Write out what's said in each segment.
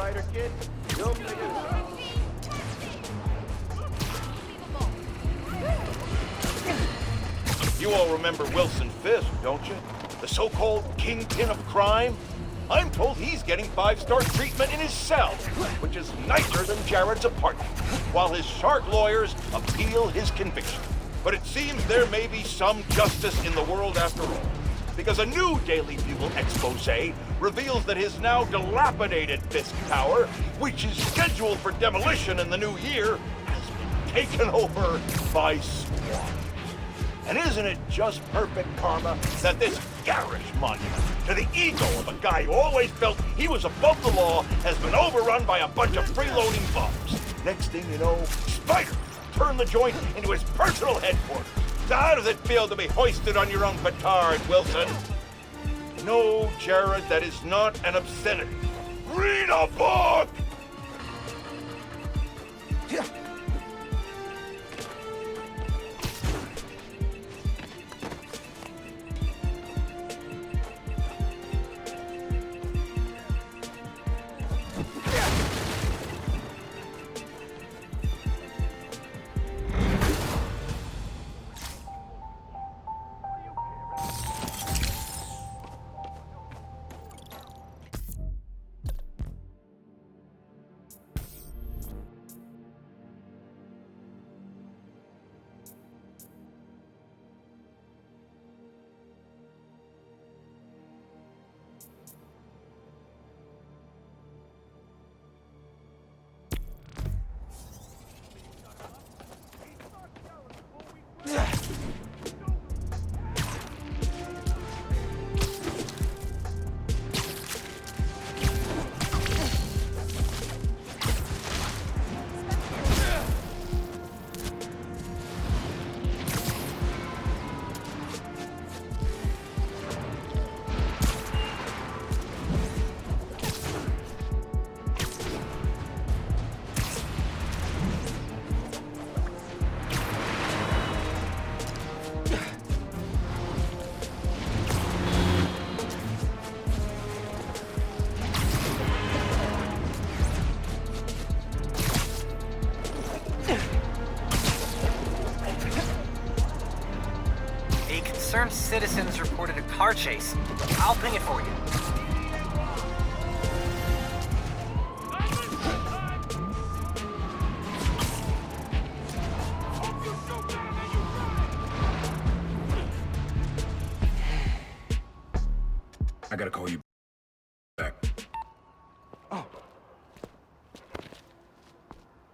Spider Kid. You'll figure it out. You all remember Wilson Fisk, don't you? The so-called kingpin of crime? I'm told he's getting 5-star treatment in his cell, which is nicer than Jared's apartment, while his shark lawyers appeal his conviction. But it seems there may be some justice in the world after all, because a new Daily Bugle expose reveals that his now dilapidated Fisk Tower, which is scheduled for demolition in the new year, has been taken over by SWAT. And isn't it just perfect karma that this garish monument to the ego of a guy who always felt he was above the law has been overrun by a bunch of freeloading bums? Next thing you know, Spider turned the joint into his personal headquarters. So how does it feel to be hoisted on your own petard, Wilson? No, Jared, that is not an obscenity. Read a book! Concerned citizens reported a car chase. I'll ping it for you. I gotta call you back. Oh. All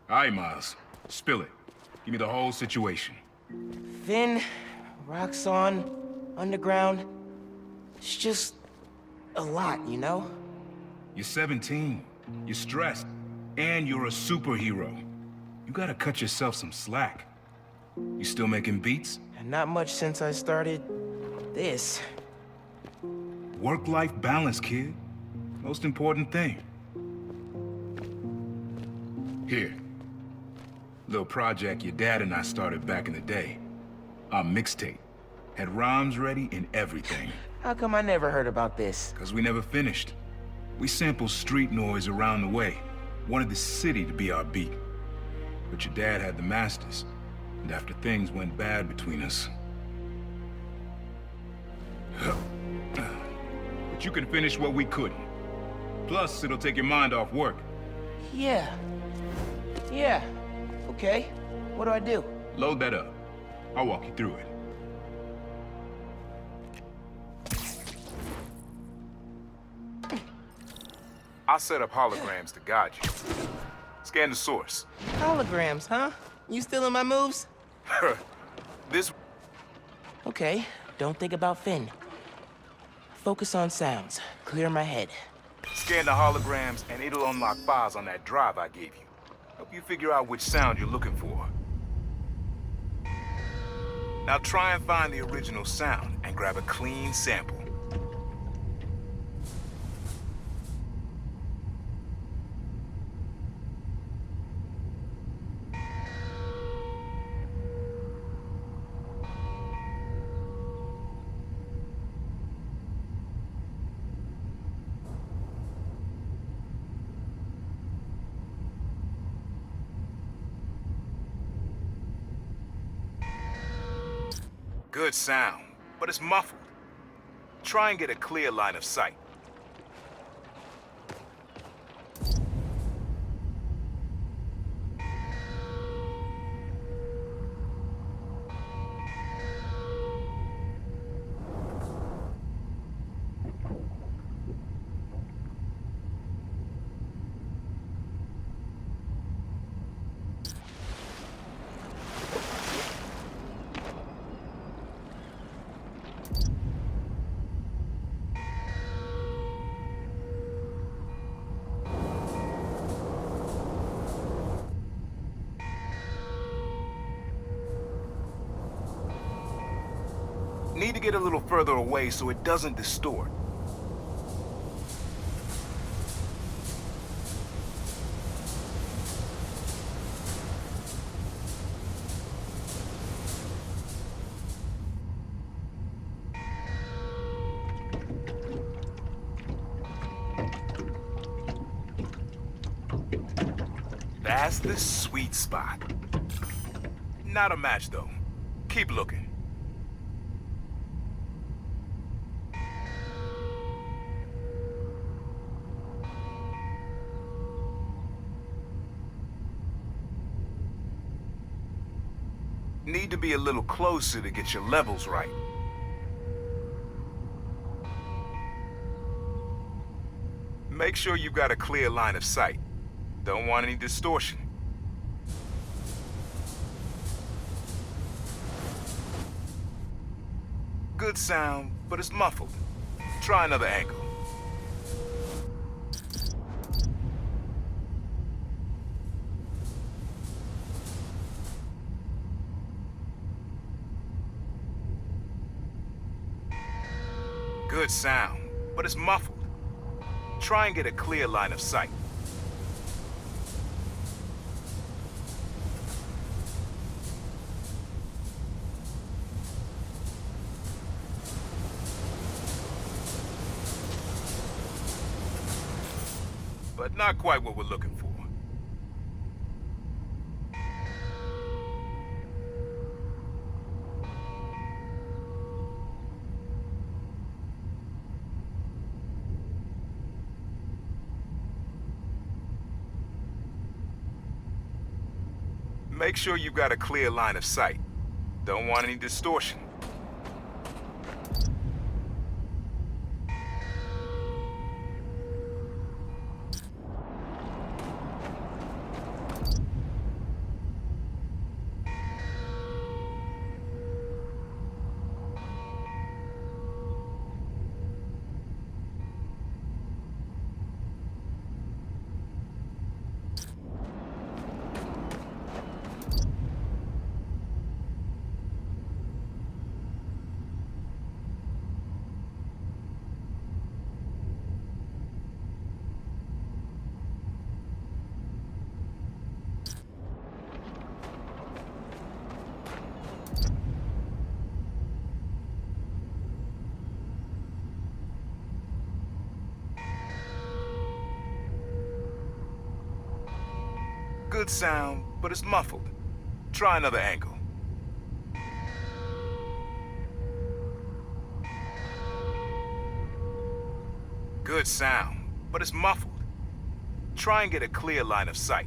right, Miles. Spill it. Give me the whole situation. Finn, Roxxon, Underground. It's just a lot, you know? You're 17. You're stressed. And you're a superhero. You gotta cut yourself some slack. You still making beats? And not much since I started this. Work-life balance, kid. Most important thing. Here. Little project your dad and I started back in the day. Our mixtape. Had rhymes ready and everything. How come I never heard about this? Cause we never finished. We sampled street noise around the way. Wanted the city to be our beat. But your dad had the masters. And after things went bad between us... But you can finish what we couldn't. Plus, it'll take your mind off work. Yeah. Yeah. Okay. What do I do? Load that up. I'll walk you through it. I'll set up holograms to guide you. Scan the source. Holograms, huh? You stealing my moves? This... Okay. Don't think about Finn. Focus on sounds. Clear my head. Scan the holograms and it'll unlock files on that drive I gave you. Help you figure out which sound you're looking for. Now try and find the original sound and grab a clean sample. Good sound, but it's muffled. Try and get a clear line of sight. Need to get a little further away so it doesn't distort. That's the sweet spot. Not a match, though. Keep looking. Need to be a little closer to get your levels right. Make sure you've got a clear line of sight. Don't want any distortion. Good sound, but it's muffled. Try another angle. Good sound, but it's muffled. Try and get a clear line of sight. But not quite what we're looking for. Make sure you've got a clear line of sight. Don't want any distortion. Good sound, but it's muffled. Try another angle. Good sound, but it's muffled. Try and get a clear line of sight.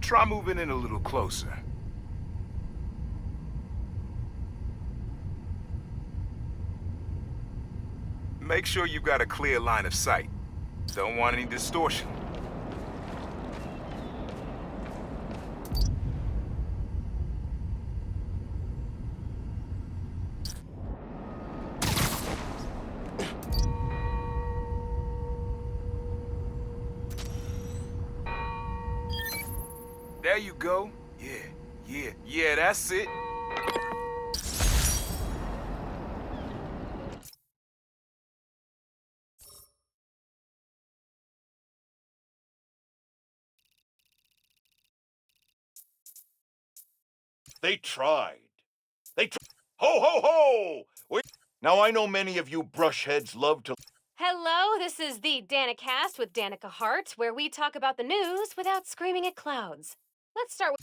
Try moving in a little closer. Make sure you've got a clear line of sight. Don't want any distortion. There you go. Yeah, that's it. They tried. Ho, ho, ho! Now, I know many of you brushheads love to... Hello, this is the Danica Cast with Danica Hart, where we talk about the news without screaming at clouds. Let's start with...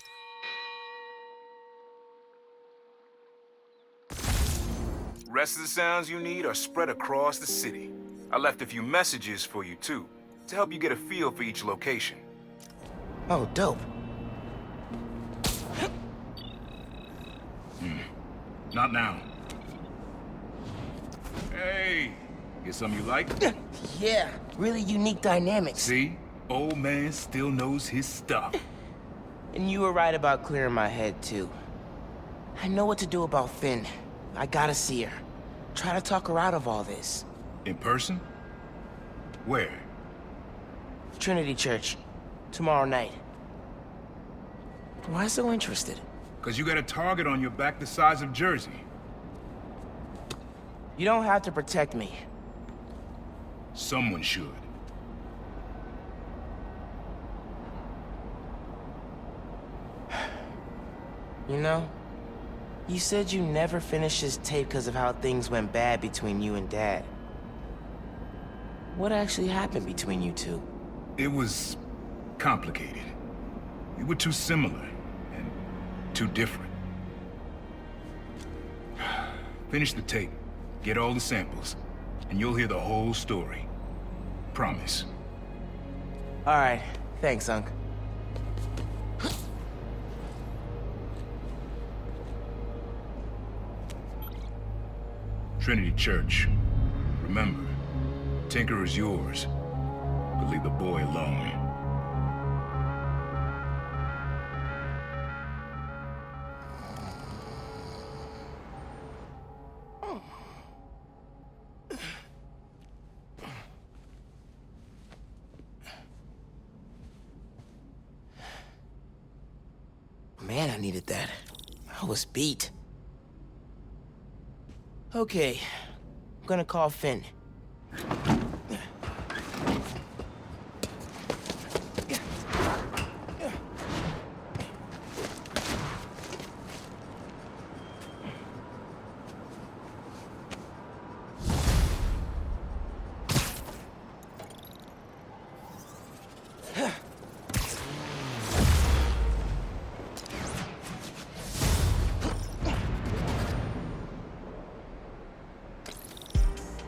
Rest of the sounds you need are spread across the city. I left a few messages for you too, to help you get a feel for each location. Oh, dope. Not now. Hey, get something you like? Yeah, really unique dynamics. See? Old man still knows his stuff. And you were right about clearing my head, too. I know what to do about Finn. I gotta see her. Try to talk her out of all this. In person? Where? Trinity Church. Tomorrow night. Why so interested? Because you got a target on your back the size of Jersey. You don't have to protect me. Someone should. You know, you said you never finished this tape because of how things went bad between you and Dad. What actually happened between you two? It was complicated. We were too similar and too different. Finish the tape, get all the samples, and you'll hear the whole story. Promise. All right, thanks, Unc. Trinity Church. Remember, Tinker is yours, but leave the boy alone. Man, I needed that. I was beat. Okay, I'm gonna call Finn.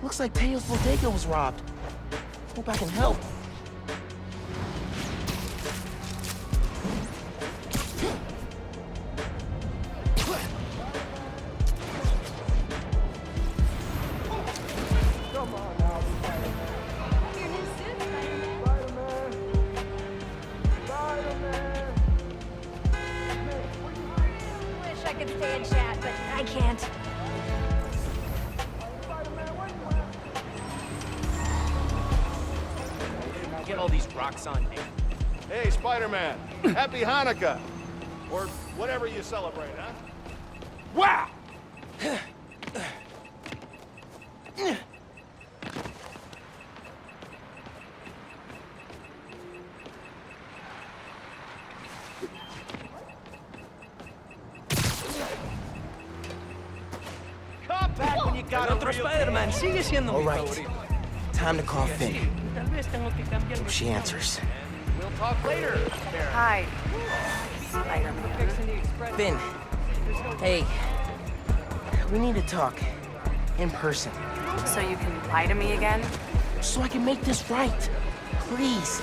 Looks like Teo's bodega was robbed. Hope I can help. Wish I could stay and chat, but I can't. Get all these rocks on me. Hey, Spider-Man. Happy Hanukkah. Or whatever you celebrate, huh? Wow! Come back when you got a Otro real Spider-Man sigue siendo All mi right, favorito. time to call Finn. Tal vez tengo que cambiar Hope she answers. We'll talk later. Hi, Spider-Man. Finn, hey, we need to talk. In person. So you can lie to me again? So I can make this right. Please.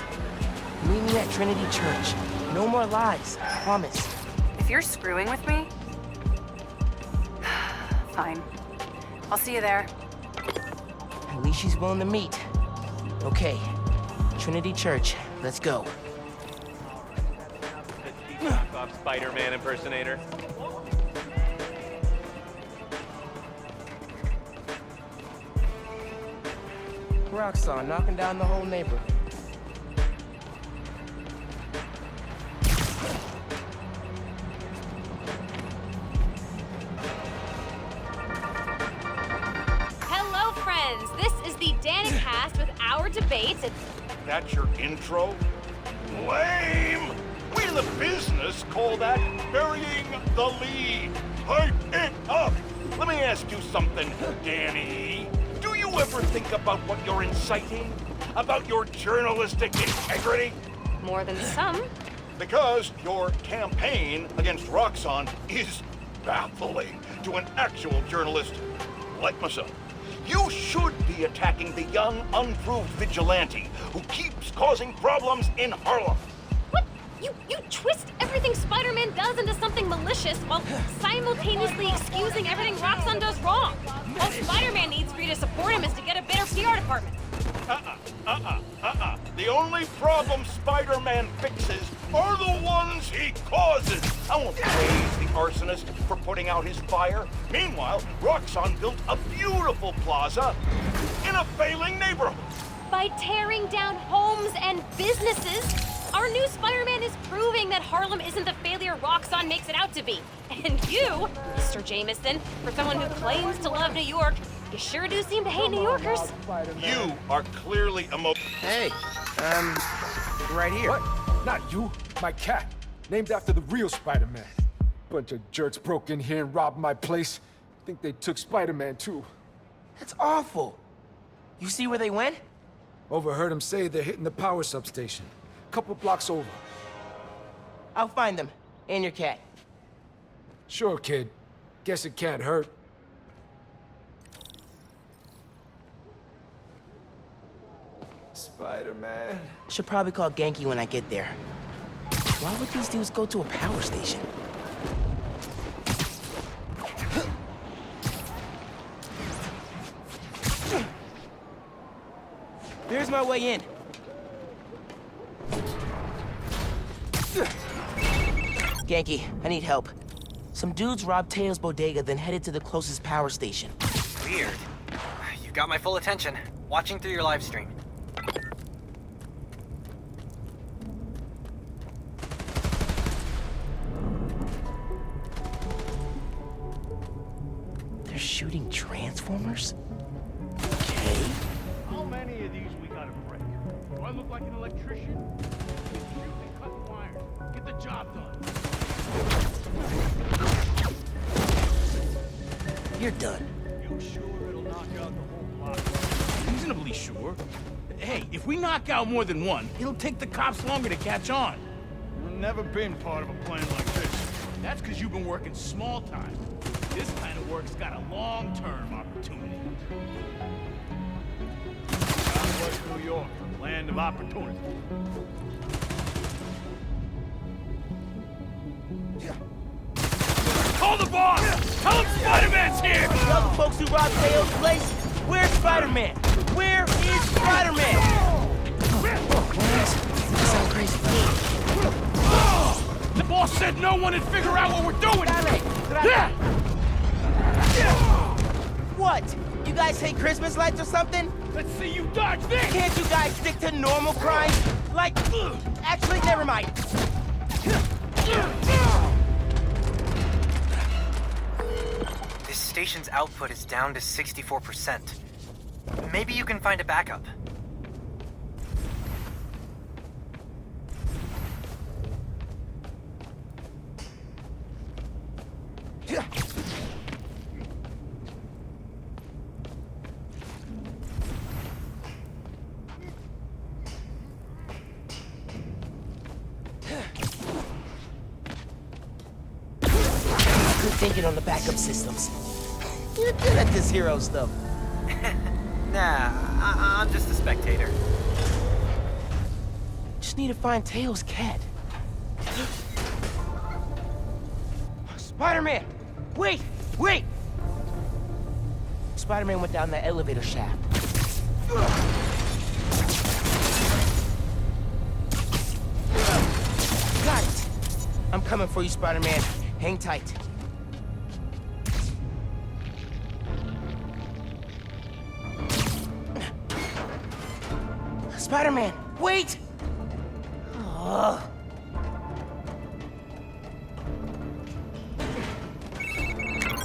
Meet me at Trinity Church. No more lies, I promise. If you're screwing with me... Fine. I'll see you there. At least she's willing to meet. Okay, Trinity Church, let's go. Off Spider-Man impersonator. Roxxon knocking down the whole neighborhood. Hello, friends. This is the Danicast with our debates. That's your intro? Lame! We in the business call that burying the lead. Hype it up! Let me ask you something, Danny. Do you ever think about what you're inciting? About your journalistic integrity? More than some. Because your campaign against Roxxon is baffling to an actual journalist like myself. You should be attacking the young, unproved vigilante who keeps causing problems in Harlem. What? You twist everything Spider-Man does into something malicious while simultaneously excusing everything Roxxon does wrong. All Spider-Man needs for you to support him is to get a better PR department. The only problem Spider-Man fixes are the ones he causes. I won't praise the arsonist for putting out his fire. Meanwhile, Roxxon built a beautiful plaza in a failing neighborhood. By tearing down homes and businesses, our new Spider-Man is proving that Harlem isn't the failure Roxxon makes it out to be. And you, Mr. Jameson, for someone who claims to love New York, you sure do seem to hate New Yorkers. You are clearly Hey, right here. What? Not you. My cat. Named after the real Spider-Man. Bunch of jerks broke in here and robbed my place. Think they took Spider-Man too. That's awful. You see where they went? Overheard them say they're hitting the power substation. Couple blocks over. I'll find them. And your cat. Sure, kid. Guess it can't hurt. Spider-Man. Should probably call Genki when I get there. Why would these dudes go to a power station? There's my way in. Genki, I need help. Some dudes robbed Teo's bodega, then headed to the closest power station. Weird. You got my full attention. Watching through your live stream. They're shooting Transformers? Okay. How many of these we gotta break? Do I look like an electrician? Get shooting and cutting wires. Get the job done. You're done. You sure it'll knock out the whole block? Reasonably sure. Hey, if we knock out more than one, it'll take the cops longer to catch on. I've never been part of a plan like this. That's because you've been working small time. This kind of work's got a long-term opportunity. Southwest New York, land of opportunity. Call the boss! Tell him Spider-Man's here! Tell the folks who robbed Teo's place, where's Spider-Man? Where is Spider-Man? That sounds crazy. The boss said no one would figure out what we're doing! Yeah! What? You guys hate Christmas lights or something? Let's see you dodge this! Can't you guys stick to normal crimes? Like, actually, never mind. This station's output is down to 64%. Maybe you can find a backup. Good thinking on the backup systems. You're good at this hero stuff. Nah, I'm just a spectator. Just need to find Teo's cat. Spider-Man! Wait! Wait! Spider-Man went down that elevator shaft. Got it! I'm coming for you, Spider-Man. Hang tight. Spider-Man, wait! Ugh.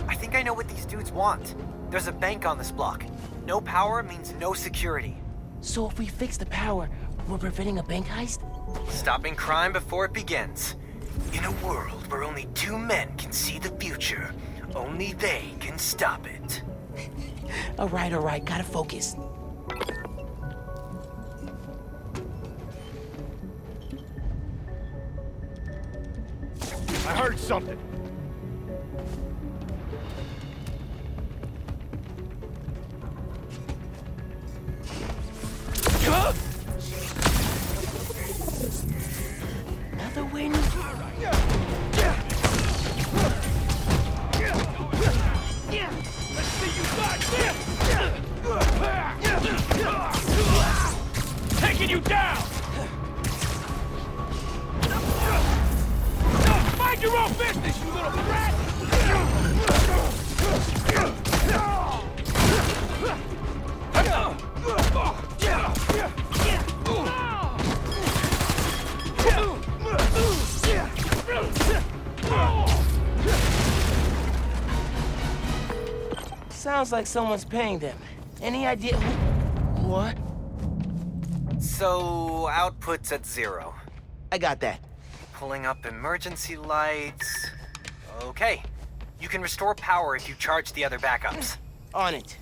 I think I know what these dudes want. There's a bank on this block. No power means no security. So if we fix the power, we're preventing a bank heist? Stopping crime before it begins. In a world where only two men can see the future, only they can stop it. All right, gotta focus. I heard something. Another win? Let's see you got this! Taking you down! Mind your own business, you little brat! Sounds like someone's paying them. Any idea who? What? So, output's at 0. I got that. Pulling up emergency lights. Okay. You can restore power if you charge the other backups. On it.